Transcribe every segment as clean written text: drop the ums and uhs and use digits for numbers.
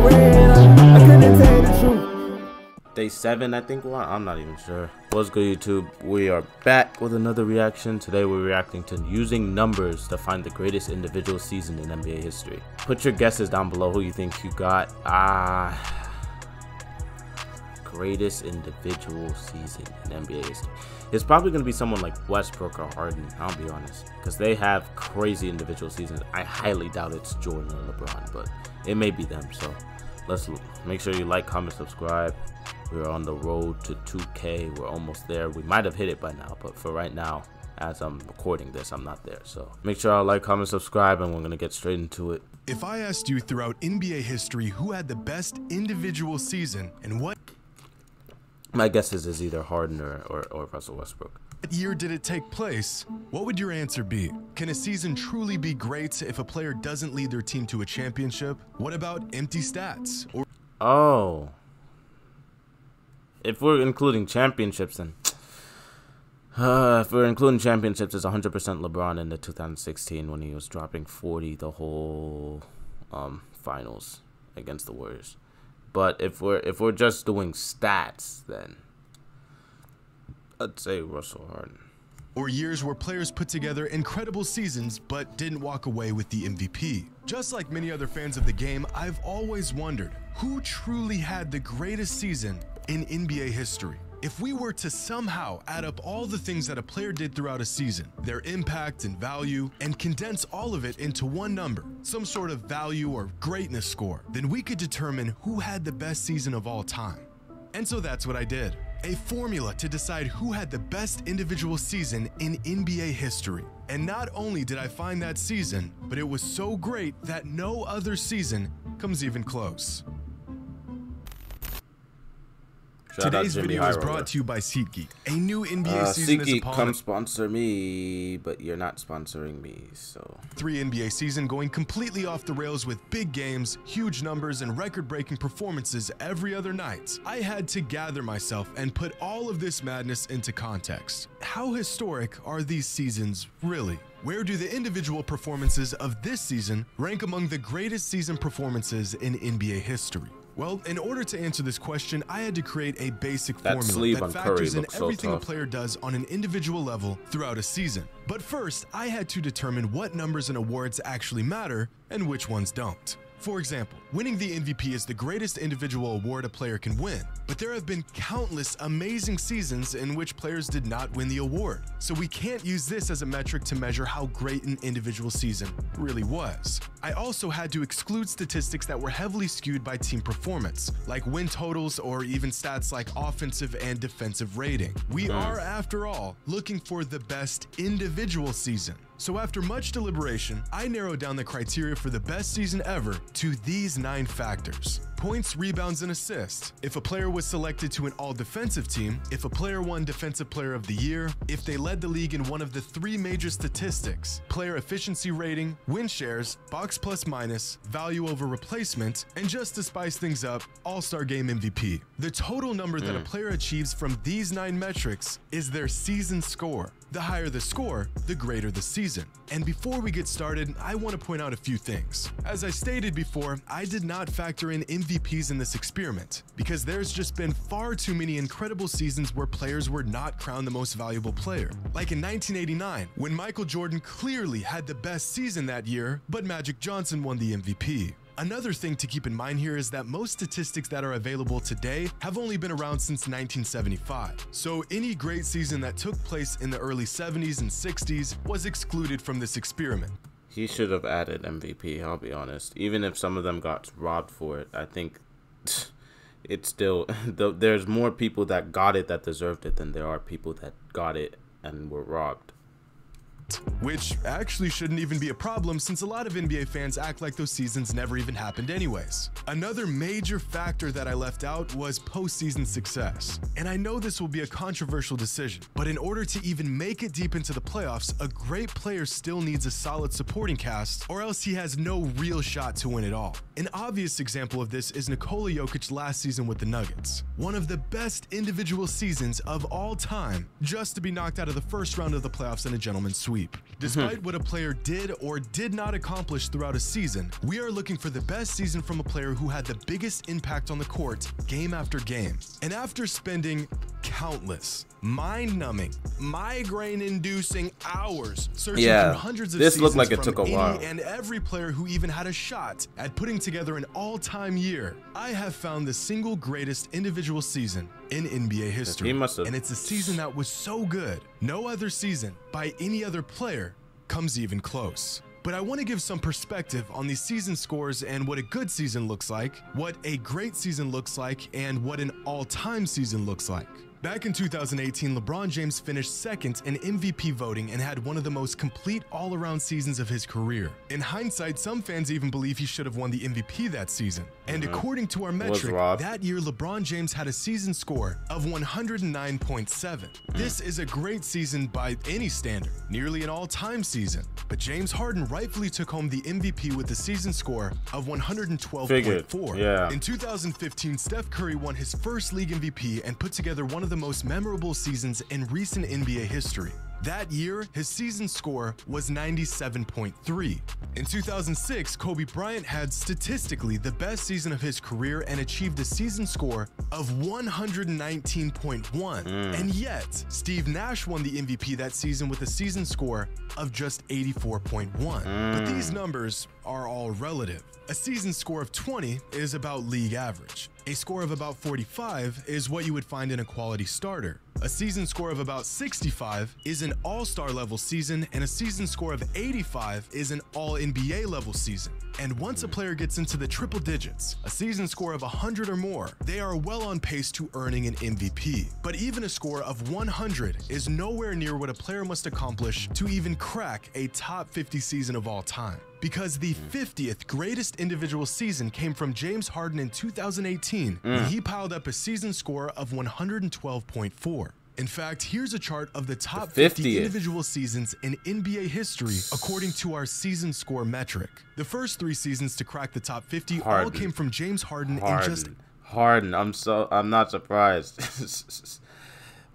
when I couldn't tell you the truth. Day 7, I think. Well, I'm not even sure. What's good, YouTube? We are back with another reaction. Today we're reacting to using numbers to find the greatest individual season in NBA history. Put your guesses down below who you think you got. Greatest individual season in NBA history. It's probably going to be someone like Westbrook or Harden, I'll be honest, because they have crazy individual seasons. I highly doubt it's Jordan or LeBron, but it may be them. So let's make sure you like, comment, subscribe. We're on the road to 2K. We're almost there. We might have hit it by now, but for right now, as I'm recording this, I'm not there. So make sure you like, comment, subscribe, and we're going to get straight into it. If I asked you throughout NBA history who had the best individual season and what My guess is either Harden or Russell Westbrook. year did it take place, what would your answer be? Can a season truly be great if a player doesn't lead their team to a championship? What about empty stats? Or If we're including championships, then if we're including championships, it's 100% LeBron in the 2016 when he was dropping 40 the whole finals against the Warriors. But if we're just doing stats, then I'd say Russell Harden. Or years where players put together incredible seasons but didn't walk away with the MVP. Just like many other fans of the game, I've always wondered who truly had the greatest season in NBA history. If we were to somehow add up all the things that a player did throughout a season, their impact and value, and condense all of it into one number, some sort of value or greatness score, then we could determine who had the best season of all time. And so that's what I did. A formula to decide who had the best individual season in NBA history. And not only did I find that season, but it was so great that no other season comes even close. Today's video is brought to you by SeatGeek. A new NBA season is upon us. Come sponsor me, but you're not sponsoring me, so. 3 NBA season going completely off the rails with big games, huge numbers, and record-breaking performances every other night. I had to gather myself and put all of this madness into context. How historic are these seasons really? Where do the individual performances of this season rank among the greatest season performances in NBA history? Well, in order to answer this question, I had to create a basic formula that factors in everything a player does on an individual level throughout a season. But first, I had to determine what numbers and awards actually matter and which ones don't. For example, winning the MVP is the greatest individual award a player can win, but there have been countless amazing seasons in which players did not win the award, so we can't use this as a metric to measure how great an individual season really was. I also had to exclude statistics that were heavily skewed by team performance, like win totals or even stats like offensive and defensive rating. We are, after all, looking for the best individual season. So after much deliberation, I narrowed down the criteria for the best season ever to these 9 factors. Points, rebounds, and assists. If a player was selected to an all-defensive team, if a player won Defensive Player of the Year, if they led the league in one of the 3 major statistics, player efficiency rating, win shares, box plus minus, value over replacement, and just to spice things up, All-Star Game MVP. The total number that a player achieves from these 9 metrics is their season score. The higher the score, the greater the season. And before we get started, I want to point out a few things. As I stated before, I did not factor in MVPs in this experiment because there's just been far too many incredible seasons where players were not crowned the most valuable player. Like in 1989, when Michael Jordan clearly had the best season that year, but Magic Johnson won the MVP. Another thing to keep in mind here is that most statistics that are available today have only been around since 1975. So any great season that took place in the early 70s and 60s was excluded from this experiment. He should have added MVP, I'll be honest. Even if some of them got robbed for it, I think it's still, there's more people that got it that deserved it than there are people that got it and were robbed. Which actually shouldn't even be a problem since a lot of NBA fans act like those seasons never even happened anyways. Another major factor that I left out was postseason success. And I know this will be a controversial decision, but in order to even make it deep into the playoffs, a great player still needs a solid supporting cast or else he has no real shot to win it all. An obvious example of this is Nikola Jokic last season with the Nuggets. One of the best individual seasons of all time, just to be knocked out of the first round of the playoffs in a gentleman's sweep. sweep. Despite what a player did or did not accomplish throughout a season, we are looking for the best season from a player who had the biggest impact on the court game after game. And after spending countless, mind-numbing, migraine-inducing hours searching through hundreds of seasons looked like it from took a while. and every player who even had a shot at putting together an all-time year, I have found the single greatest individual season in NBA history. And it's a season that was so good, no other season by any other player comes even close. But I want to give some perspective on these season scores and what a good season looks like, what a great season looks like, and what an all-time season looks like. Back in 2018, LeBron James finished second in MVP voting and had one of the most complete all-around seasons of his career. In hindsight, some fans even believe he should have won the MVP that season. And according to our metric, that year LeBron James had a season score of 109.7. This is a great season by any standard, nearly an all-time season. But James Harden rightfully took home the MVP with a season score of 112.4. In 2015, Steph Curry won his first league MVP and put together one of the most memorable seasons in recent NBA history. That year, his season score was 97.3. In 2006, Kobe Bryant had statistically the best season of his career and achieved a season score of 119.1. And yet, Steve Nash won the MVP that season with a season score of just 84.1. But these numbers are all relative. A season score of 20 is about league average. A score of about 45 is what you would find in a quality starter. A season score of about 65 is an all-star level season, and a season score of 85 is an all-NBA level season. And once a player gets into the triple digits, a season score of 100 or more, they are well on pace to earning an MVP. But even a score of 100 is nowhere near what a player must accomplish to even crack a top 50 season of all time. Because the 50th greatest individual season came from James Harden in 2018 when he piled up a season score of 112.4. In fact, here's a chart of the top 50 individual seasons in NBA history according to our season score metric. The first 3 seasons to crack the top 50 all came from James Harden in just I'm not surprised.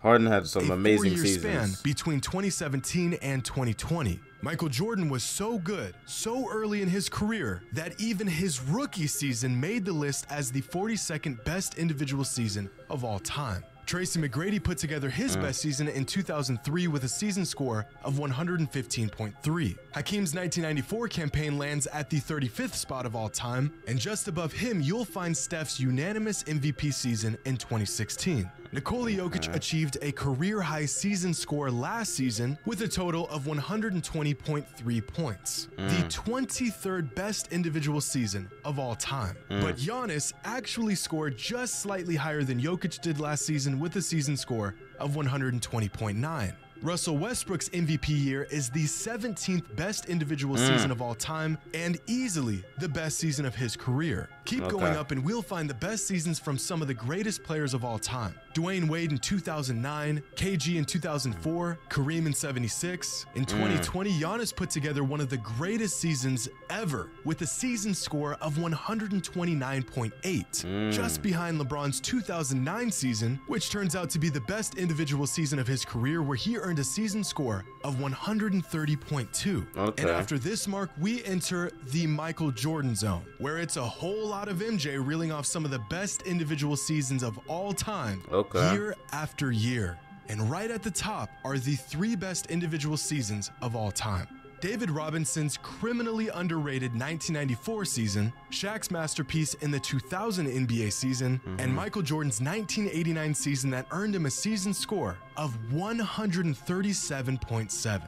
Harden had some amazing seasons. Span between 2017 and 2020. Michael Jordan was so good so early in his career that even his rookie season made the list as the 42nd best individual season of all time. Tracy McGrady put together his best season in 2003 with a season score of 115.3. Hakeem's 1994 campaign lands at the 35th spot of all time, and just above him you'll find Steph's unanimous MVP season in 2016. Nikola Jokic achieved a career-high season score last season with a total of 120.3 points, the 23rd best individual season of all time. But Giannis actually scored just slightly higher than Jokic did last season with a season score of 120.9. Russell Westbrook's MVP year is the 17th best individual season of all time and easily the best season of his career. Keep going up and we'll find the best seasons from some of the greatest players of all time. Dwayne Wade in 2009, KG in 2004, Kareem in 76. In 2020, Giannis put together one of the greatest seasons ever with a season score of 129.8, just behind LeBron's 2009 season, which turns out to be the best individual season of his career where he earned a season score of 130.2. And after this mark, we enter the Michael Jordan zone, where it's a whole lot of MJ reeling off some of the best individual seasons of all time, year after year. And right at the top are the 3 best individual seasons of all time. David Robinson's criminally underrated 1994 season, Shaq's masterpiece in the 2000 NBA season, and Michael Jordan's 1989 season that earned him a season score of 137.7.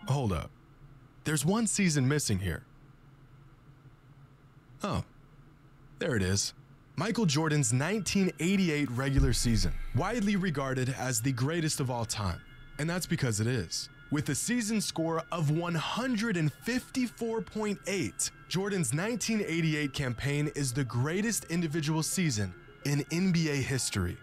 Hold up. There's one season missing here. Oh, there it is. Michael Jordan's 1988 regular season, widely regarded as the greatest of all time. And that's because it is. With a season score of 154.8, Jordan's 1988 campaign is the greatest individual season in NBA history.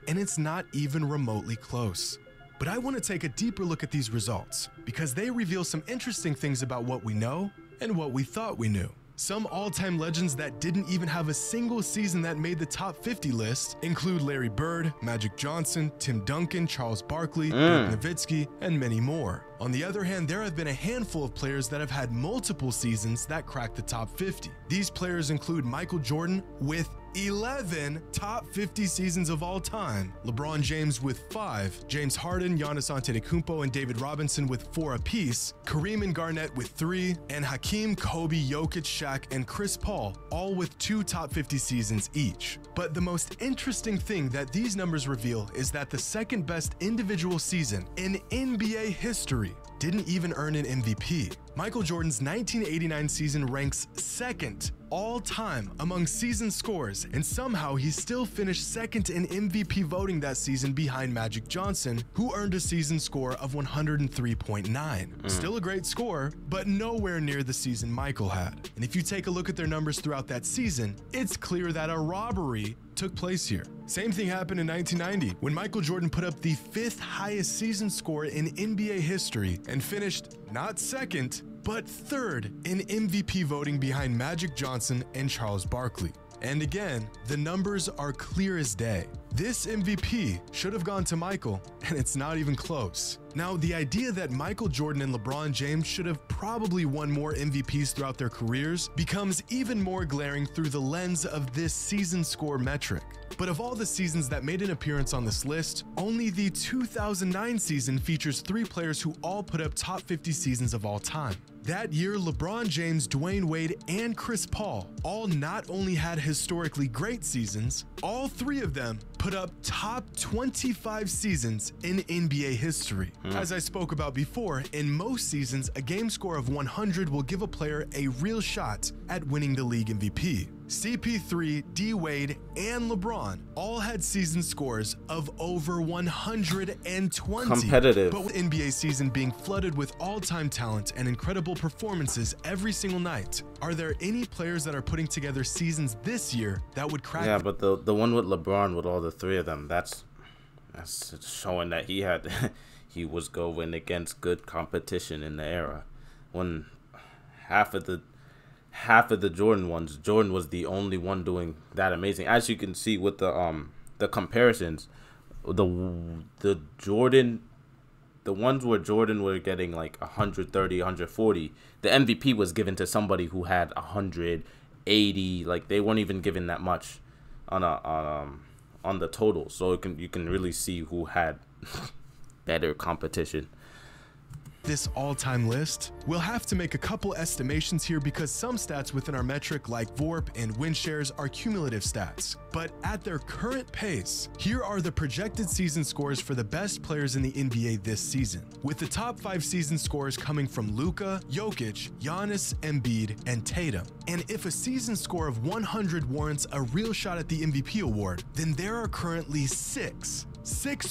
And it's not even remotely close. But I want to take a deeper look at these results because they reveal some interesting things about what we know and what we thought we knew. Some all-time legends that didn't even have a single season that made the top 50 list include Larry Bird, Magic Johnson, Tim Duncan, Charles Barkley, Dirk Nowitzki, and many more. On the other hand, there have been a handful of players that have had multiple seasons that cracked the top 50. These players include Michael Jordan with 11 top 50 seasons of all time, LeBron James with 5, James Harden, Giannis Antetokounmpo, and David Robinson with 4 apiece, Kareem and Garnett with 3, and Hakeem, Kobe, Jokic, Shaq, and Chris Paul, all with 2 top 50 seasons each. But the most interesting thing that these numbers reveal is that the second best individual season in NBA history didn't even earn an MVP. Michael Jordan's 1989 season ranks second all-time among season scores, and somehow he still finished second in MVP voting that season behind Magic Johnson, who earned a season score of 103.9. Still a great score, but nowhere near the season Michael had. And if you take a look at their numbers throughout that season, it's clear that a robbery took place here. Same thing happened in 1990 when Michael Jordan put up the 5th highest season score in NBA history and finished not second, but 3rd in MVP voting behind Magic Johnson and Charles Barkley. And again, the numbers are clear as day. This MVP should have gone to Michael, and it's not even close. Now, the idea that Michael Jordan and LeBron James should have probably won more MVPs throughout their careers becomes even more glaring through the lens of this season score metric. But of all the seasons that made an appearance on this list, only the 2009 season features 3 players who all put up top 50 seasons of all time. That year, LeBron James, Dwayne Wade, and Chris Paul all not only had historically great seasons, all 3 of them put up top 25 seasons in NBA history. As I spoke about before, in most seasons, a game score of 100 will give a player a real shot at winning the league MVP. CP3, D Wade, and LeBron all had season scores of over 120. Competitive. But with NBA season being flooded with all-time talent and incredible performances every single night, are there any players that are putting together seasons this year that would crack? Yeah, but the one with LeBron with all the 3 of them, that's showing that he had he was going against good competition in the era. When half of the Jordan ones, Jordan was the only one doing that amazing. As you can see with the comparisons, the ones where Jordan were getting like 130, 140, the MVP was given to somebody who had 180. Like, they weren't even given that much on the total. So you can really see who had better competition. This all-time list, we'll have to make a couple estimations here because some stats within our metric like VORP and win shares are cumulative stats. But at their current pace, here are the projected season scores for the best players in the NBA this season, with the top 5 season scores coming from Luka, Jokic, Giannis, Embiid, and Tatum. And if a season score of 100 warrants a real shot at the MVP award, then there are currently 6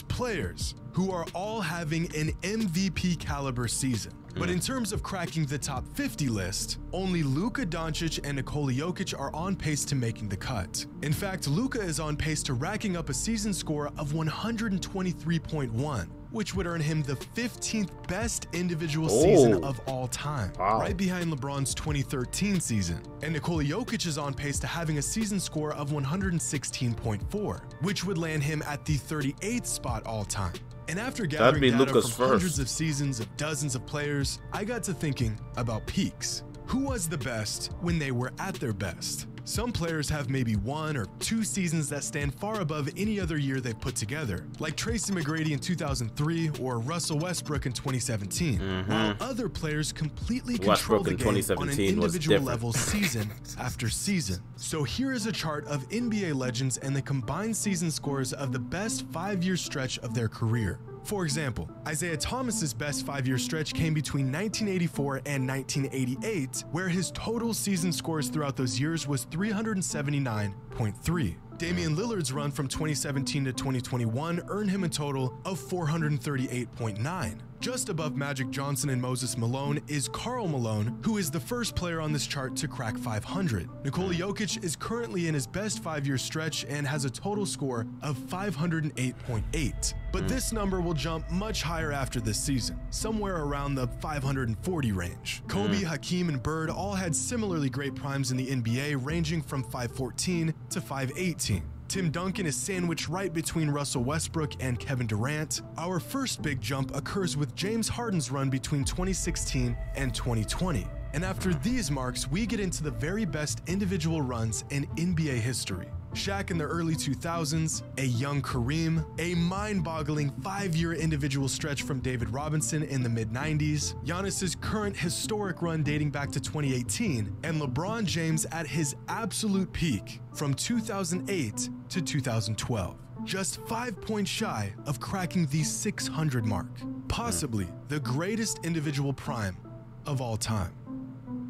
players who are all having an MVP caliber season. But in terms of cracking the top 50 list, only Luka Doncic and Nikola Jokic are on pace to making the cut. In fact, Luka is on pace to racking up a season score of 123.1, which would earn him the 15th best individual season of all time, right behind LeBron's 2013 season. And Nikola Jokic is on pace to having a season score of 116.4, which would land him at the 38th spot all time. And after gathering data Luka's from hundreds of seasons of dozens of players, I got to thinking about peaks. Who was the best when they were at their best? Some players have maybe 1 or 2 seasons that stand far above any other year they've put together, like Tracy McGrady in 2003 or Russell Westbrook in 2017, while other players completely control the game on an individual level season after season. So here is a chart of NBA legends and the combined season scores of the best 5-year stretch of their career. For example, Isaiah Thomas's best 5-year stretch came between 1984 and 1988, where his total season scores throughout those years was 379.3. Damian Lillard's run from 2017 to 2021 earned him a total of 438.9. Just above Magic Johnson and Moses Malone is Karl Malone, who is the first player on this chart to crack 500. Nikola Jokic is currently in his best 5-year stretch and has a total score of 508.8. But this number will jump much higher after this season, somewhere around the 540 range. Kobe, Hakeem, and Bird all had similarly great primes in the NBA, ranging from 514 to 518. Tim Duncan is sandwiched right between Russell Westbrook and Kevin Durant. Our first big jump occurs with James Harden's run between 2016 and 2020. And after these marks, we get into the very best individual runs in NBA history. Shaq in the early 2000s, a young Kareem, a mind-boggling 5-year individual stretch from David Robinson in the mid-90s, Giannis's current historic run dating back to 2018, and LeBron James at his absolute peak from 2008 to 2012. Just 5 points shy of cracking the 600 mark, possibly the greatest individual prime of all time.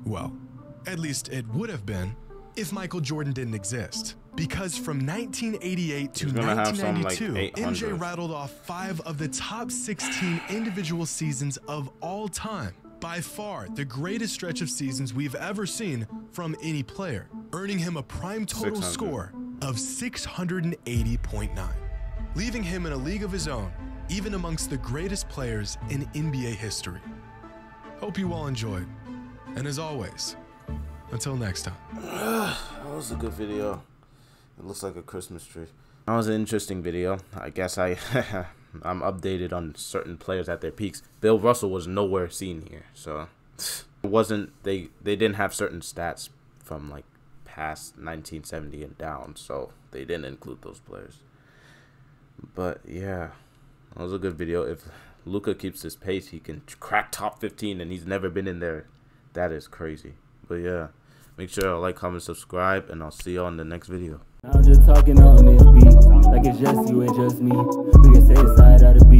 Well, at least it would have been if Michael Jordan didn't exist. Because from 1988 to 1992, MJ rattled off 5 of the top 16 individual seasons of all time. By far, the greatest stretch of seasons we've ever seen from any player, earning him a prime total score of 680.9, leaving him in a league of his own, even amongst the greatest players in NBA history. Hope you all enjoyed, and as always, until next time. That was a good video. It looks like a Christmas tree. That was an interesting video. I guess I'm updated on certain players at their peaks. Bill Russell was nowhere seen here, so it wasn't. They didn't have certain stats from like past 1970 and down, so they didn't include those players. But yeah, that was a good video. If Luka keeps his pace, he can crack top 15, and he's never been in there. That is crazy. But yeah, make sure to like, comment, subscribe, and I'll see you on the next video. I'm just talking on this beat, like it's just you and just me. We can say the side of the beat.